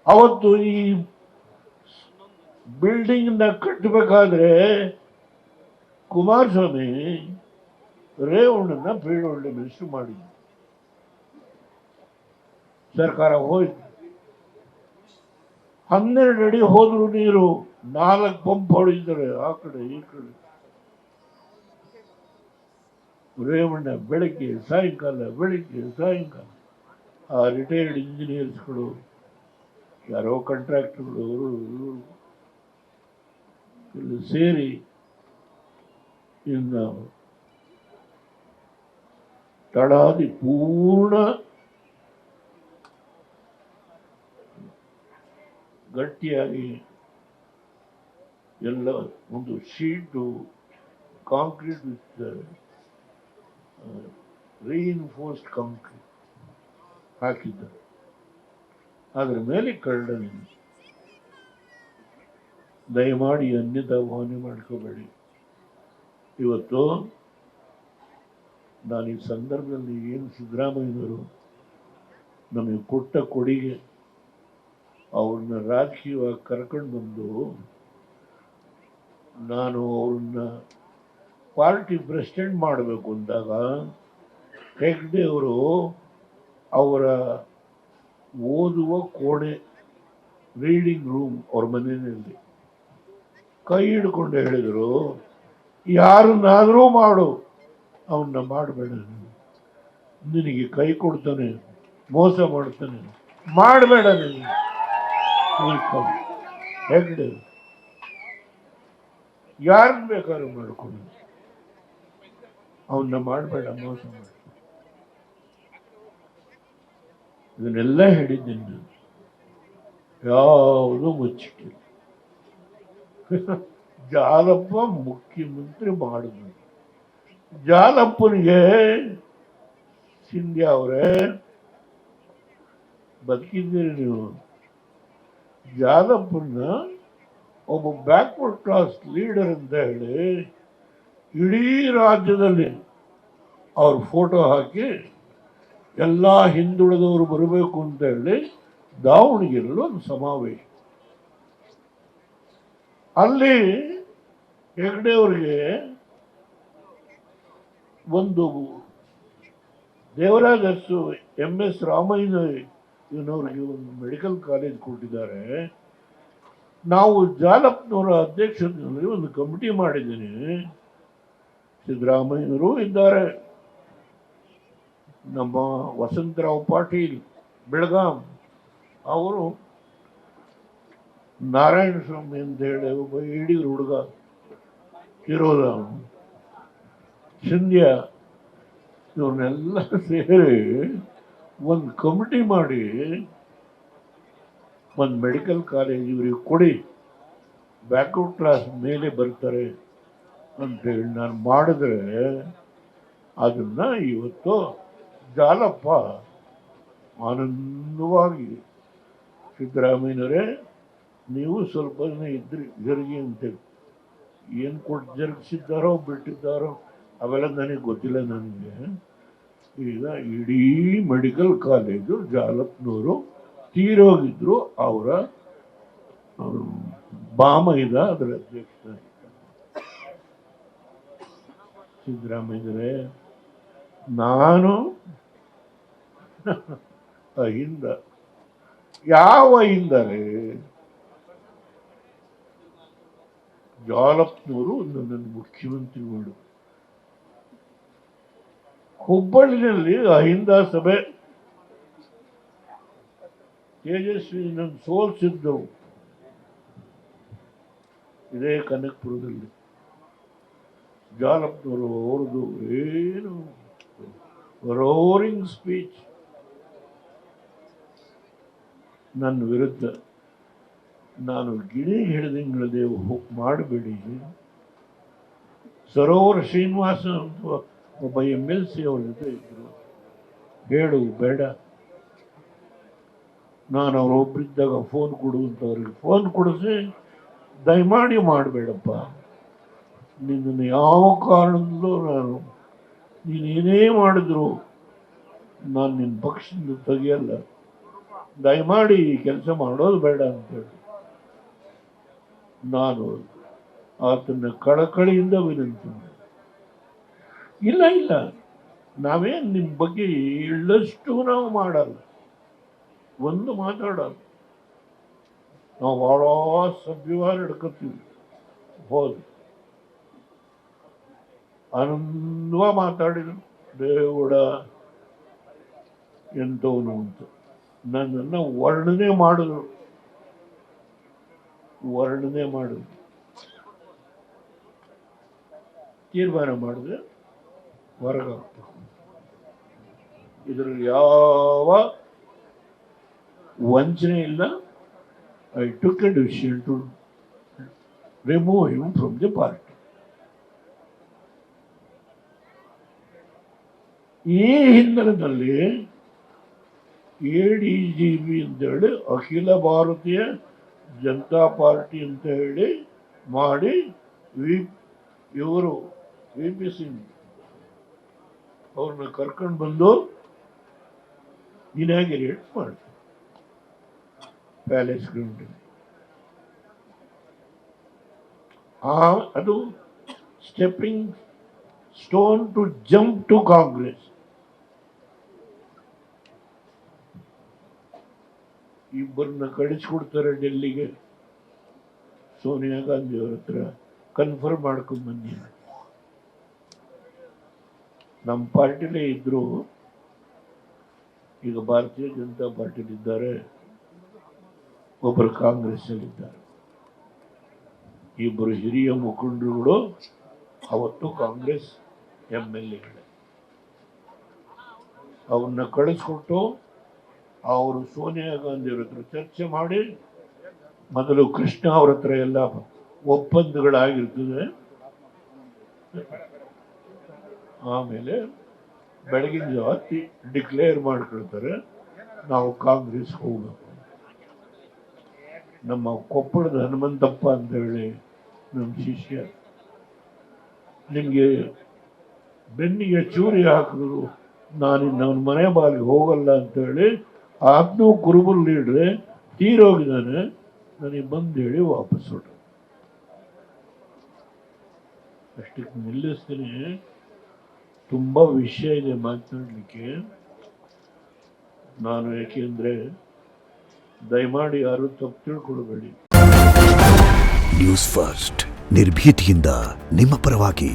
ಅವತ್ತು ಈ ಬಿಲ್ಡಿಂಗ್ನ ಕಟ್ಟಬೇಕಾದ್ರೆ ಕುಮಾರಸ್ವಾಮಿ ರೇವಣ್ಣನ ಬೀಳೊಳ್ಳೆ ಮಿನಿಸ್ಟರ್ ಮಾಡಿದ್ರು. ಸರ್ಕಾರ ಹೋಯ್ತು. 12 ಅಡಿ ಹೋದ್ರು ನೀರು, 4 ಪಂಪ್ ಹೊಡಿತಾರೆ ಆ ಕಡೆ ಈ ಕಡೆ. ರೇವಣ್ಣ ಬೆಳಗ್ಗೆ ಸಾಯಂಕಾಲ ಬೆಳಗ್ಗೆ ಸಾಯಂಕಾಲ ಆ ರಿಟೈರ್ಡ್ ಇಂಜಿನಿಯರ್ಸ್ಗಳು, ಯಾರೋ ಕಾಂಟ್ರಾಕ್ಟರ್ಗಳು, ಅವರು ಇಲ್ಲಿ ಸೇರಿ ಇನ್ನು ತಳಾದಿ ಪೂರ್ಣ ಗಟ್ಟಿಯಾಗಿ ಎಲ್ಲ ಒಂದು sheet concrete with reinforced concrete ಹಾಕಿದ್ದಾರೆ. ಅದರ ಮೇಲೆ ಕರಡನೆ. ದಯಮಾಡಿ ಅನ್ಯತಾ ಭಾವನೆ ಮಾಡ್ಕೋಬೇಡಿ. ಇವತ್ತು ನಾನು ಈ ಸಂದರ್ಭದಲ್ಲಿ ಏನು ಸಿದ್ದರಾಮಯ್ಯನವರು ನಮಗೆ ಕೊಟ್ಟ ಕೊಡುಗೆ, ಅವ್ರನ್ನ ರಾಜಕೀಯವಾಗಿ ಕರ್ಕೊಂಡು ಬಂದು ನಾನು ಅವ್ರನ್ನ ಪಾರ್ಟಿ ಪ್ರೆಸಿಡೆಂಟ್ ಮಾಡಬೇಕು ಅಂದಾಗ ಹೆಗ್ಡೆ ಅವರು ಅವರ ಓದುವ ಕೋಣೆ, ರೀಡಿಂಗ್ ರೂಮ್ ಅವ್ರ ಮನೆಯಲ್ಲಿ ಕೈ ಹಿಡ್ಕೊಂಡು ಹೇಳಿದರು, ಯಾರನ್ನಾದರೂ ಮಾಡು, ಅವನ್ನ ಮಾಡಬೇಡ, ನಿನಗೆ ಕೈ ಕೊಡ್ತಾನೆ, ಮೋಸ ಮಾಡ್ತಾನೆ, ಮಾಡಬೇಡ ನೀನು. ಹೆಗ್ಡೆ ಯಾರನ್ನ ಬೇಕಾದ್ರೂ ಮಾಡ್ಕೊಂಡು ಅವನ್ನ ಮಾಡಬೇಡ, ಮೋಸ ಮಾಡ. ಇದನ್ನೆಲ್ಲ ಹೇಳಿದ್ದೀನಿ ನಾನು, ಯಾವುದೂ ಮುಚ್ಚಿಟ್ಟಿಲ್ಲ. ಜಾಲಪ್ಪ ಮುಖ್ಯಮಂತ್ರಿ ಮಾಡಿದ್ರು. ಜಾಲಪ್ಪನಿಗೆ ಸಿಂಧ್ಯಾ ಅವರೇ ಬದುಕಿದ್ದೀರಿ ನೀವು. ಜಾಲಪ್ಪನ ಒಬ್ಬ ಬ್ಯಾಕ್ವರ್ಡ್ ಕ್ಲಾಸ್ ಲೀಡರ್ ಅಂತ ಹೇಳಿ ಇಡೀ ರಾಜ್ಯದಲ್ಲಿ ಅವ್ರ ಫೋಟೋ ಹಾಕಿ ಎಲ್ಲ ಹಿಂದುಳಿದವರು ಬರಬೇಕು ಅಂತ ಹೇಳಿ ದಾವಣಗೆರೆಯಲ್ಲಿ ಒಂದು ಸಮಾವೇಶ. ಅಲ್ಲಿ ಹೆಗ್ಡೆ ಅವರಿಗೆ ಒಂದು ದೇವರಾಜ ಅರಸು MS ರಾಮಯ್ಯ ಇವನವ್ರಿಗೆ ಒಂದು ಮೆಡಿಕಲ್ ಕಾಲೇಜ್ ಕೊಟ್ಟಿದ್ದಾರೆ. ನಾವು ಜಾಲಪ್ಪನವರ ಅಧ್ಯಕ್ಷತೆಯಲ್ಲಿ ಒಂದು ಕಮಿಟಿ ಮಾಡಿದ್ದೀನಿ. ಸಿದ್ದರಾಮಯ್ಯನವರು ಇದ್ದಾರೆ, ನಮ್ಮ ವಸಂತರಾವ್ ಪಾಟೀಲ್ ಬೆಳಗಾಂ ಅವರು, ನಾರಾಯಣ ಸ್ವಾಮಿ ಅಂತ ಹೇಳಿ ಒಬ್ಬ ಈಡಿಗರು ಹುಡುಗ ಇರೋದ, ಸಿಂಧ್ಯಾ, ಇವ್ರನ್ನೆಲ್ಲ ಸೇರಿ ಒಂದು ಕಮಿಟಿ ಮಾಡಿ ಒಂದು ಮೆಡಿಕಲ್ ಕಾಲೇಜ್ ಇವ್ರಿಗೆ ಕೊಡಿ, ಬ್ಯಾಕ್ವರ್ಡ್ ಕ್ಲಾಸ್ ಮೇಲೆ ಬರ್ತಾರೆ ಅಂತೇಳಿ ನಾನು ಮಾಡಿದ್ರೆ ಅದನ್ನ ಇವತ್ತು ಜಾಲಪ್ಪ ಆನಂದವಾಗಿ, ಸಿದ್ದರಾಮಯ್ಯನವರೇ ನೀವು ಸ್ವಲ್ಪ ಇದ್ರಿ ಜರುಗಿ ಅಂತೇಳಿ, ಏನು ಕೊಟ್ಟು ಜರುಗಿಸಿದ್ದಾರೋ ಬಿಟ್ಟಿದ್ದಾರೋ ಅವೆಲ್ಲ ನನಗೆ ಗೊತ್ತಿಲ್ಲ. ನನಗೆ ಈಗ ಇಡೀ ಮೆಡಿಕಲ್ ಕಾಲೇಜು ಜಾಲಪ್ಪನವರು ತೀರೋಗಿದ್ರು, ಅವರ ಬಾಮೈದ ಅದರ ಅಧ್ಯಕ್ಷ. ಸಿದ್ದರಾಮಯ್ಯರೇ, ನಾನು ಅಹಿಂದ, ಯಾವ ಅಹಿಂದರೆ? ಜಾಲಪ್ಪನವರು ನನ್ನನ್ನು ಮುಖ್ಯಮಂತ್ರಿ ಮಾಡು. ಹುಬ್ಬಳ್ಳಿನಲ್ಲಿ ಅಹಿಂದ ಸಭೆ, ತೇಜಸ್ವಿ ನನ್ನ ಸೋಲ್ಸಿದ್ದು ಇದೇ ಕನಕಪುರದಲ್ಲಿ. ಜಾಲಪ್ಪನವರು ಅವ್ರದ್ದು ಏನು ರೋರಿಂಗ್ ಸ್ಪೀಚ್ ನನ್ನ ವಿರುದ್ಧ. ನಾನು ಗಿಣಿ ಹಿಡಿದಂಗಳದೆ ಮಾಡಬೇಡಿ. ಸರೋವರ ಶ್ರೀನಿವಾಸ ಅಂತ ಒಬ್ಬ MLC ಅವ್ರ ಜೊತೆ ಇದ್ರು, ಹೇಳು ಬೇಡ. ನಾನು ಅವರೊಬ್ಬರಿದ್ದಾಗ ಫೋನ್ ಕೊಡುವಂಥವ್ರಿಗೆ ಫೋನ್ ಕೊಡಿಸಿ ದಯಮಾಡಿ ಮಾಡಬೇಡಪ್ಪ, ನಿನ್ನನ್ನು ಯಾವ ಕಾರಣದಲ್ಲೂ ನಾನು, ನೀನೇನೇ ಮಾಡಿದ್ರು ನಾನು ನಿನ್ನ ಪಕ್ಷದಿಂದ ತೆಗೆಯಲ್ಲ, ದಯಮಾಡಿ ಈ ಕೆಲಸ ಮಾಡೋದು ಬೇಡ ಅಂತೇಳಿ ನಾನು ಆತನ ಕಳಕಳಿಯಿಂದ ವಿನಂತಿ ಮಾಡಿದೆ. ಇಲ್ಲ ಇಲ್ಲ, ನಾವೇನು ನಿಮ್ಮ ಬಗ್ಗೆ ಎಳ್ಳಷ್ಟು ನಾವು ಮಾಡಲ್ಲ, ಒಂದು ಮಾತಾಡಲ್ಲ, ನಾವು ಭಾಳ ಸಭ್ಯವಾಗಿ ಹಿಡ್ಕೊತೀವಿ. ಹೋದು ಆನಂದವ ಮಾತಾಡಿದ್ರು, ದೇವಡ ಎಂಥವನು ಅಂತ ನನ್ನನ್ನು ವರ್ಣನೆ ಮಾಡಿದ್ರು. ತೀರ್ಮಾನ ಮಾಡಿದ್ರೆ ಹೊರಗಾಗ್ತದೆ. ಇದರಲ್ಲಿ ಯಾವ ವಂಚನೆ ಇಲ್ಲ. I took a decision to remove him from the party. ಈ ಹಿನ್ನೆಲೆಯಲ್ಲಿ ADGP ಅಂತ ಹೇಳಿ ಅಖಿಲ ಭಾರತೀಯ ಜನತಾ ಪಾರ್ಟಿ ಅಂತ ಹೇಳಿ ಮಾಡಿ ಇವರು VP ಸಿಂಗ್ ಅವ್ರನ್ನ ಕರ್ಕೊಂಡು ಬಂದು ಇನಾಗ್ರೇಟ್ ಮಾಡ್ತಾರೆ ಪ್ಯಾಲೇಸ್ ಗ್ರೌಂಡ್. ಅದು stepping stone to jump to Congress. ಇಬ್ಬರನ್ನ ಕಳಿಸ್ಕೊಡ್ತಾರೆ ಡೆಲ್ಲಿಗೆ. ಸೋನಿಯಾ ಗಾಂಧಿ ಅವ್ರ ಹತ್ರ ಕನ್ಫರ್ಮ್ ಮಾಡ್ಕೊಂಡು ಬಂದಿದ್ದಾರೆ. ನಮ್ಮ ಪಾರ್ಟಿಲೇ ಇದ್ರು, ಈಗ ಭಾರತೀಯ ಜನತಾ ಪಾರ್ಟಿಲಿದ್ದಾರೆ, ಒಬ್ಬರು ಕಾಂಗ್ರೆಸ್ ಅಲ್ಲಿದ್ದಾರೆ. ಇಬ್ಬರು ಹಿರಿಯ ಮುಖಂಡರುಗಳು ಅವತ್ತು ಕಾಂಗ್ರೆಸ್ MLAಗಳೇ. ಅವ್ರನ್ನ ಕಳಿಸ್ಕೊಟ್ಟು ಅವರು ಸೋನಿಯಾ ಗಾಂಧಿ ಅವ್ರ ಹತ್ರ ಚರ್ಚೆ ಮಾಡಿ, ಮೊದಲು ಕೃಷ್ಣ ಅವ್ರ ಹತ್ರ ಎಲ್ಲ ಒಪ್ಪಂದಗಳಾಗಿರ್ತದೆ, ಆಮೇಲೆ ಬೆಳಗಿನ ಜಾವ ಡಿಕ್ಲೇರ್ ಮಾಡ್ಕೊಳ್ತಾರೆ ನಾವು ಕಾಂಗ್ರೆಸ್ ಹೋಗ್ಬೇಕು. ನಮ್ಮ ಕೊಪ್ಪಳದ ಹನುಮಂತಪ್ಪ ಅಂತ ಹೇಳಿ ನಮ್ಮ ಶಿಷ್ಯ, ನಿಮಗೆ ಬೆನ್ನಿಗೆ ಚೂರಿ ಹಾಕಿದ್ರು ನಾನಿನ್ನ ಅವನ ಮನೆ ಬಾಗಿಲಿಗೆ ಹೋಗಲ್ಲ ಅಂತೇಳಿ ಆದ್ನೂ ಕುರುಬಲ್ ಲೀಡ್ರೆ ತೀರೋಗಿದ್ದಾನೆ, ನನಗೆ ಬಂದು ಹೇಳಿ ವಾಪಸ್ ಹೊರಟ. ಅಷ್ಟಕ್ಕೆ ನಿಲ್ಲಿಸ್ತೀನಿ. ತುಂಬ ವಿಷಯ ಇದೆ ಮಾತನಾಡಲಿಕ್ಕೆ ನಾನು, ಯಾಕೆಂದ್ರೆ ದಯಮಾಡಿ ಯಾರು ತಪ್ಪು ತಿಳ್ಕೊಳ್ಬೇಡಿ. ನ್ಯೂಸ್ ಫಸ್ಟ್ ನಿರ್ಭೀತಿಯಿಂದ ನಿಮ್ಮ ಪರವಾಗಿ.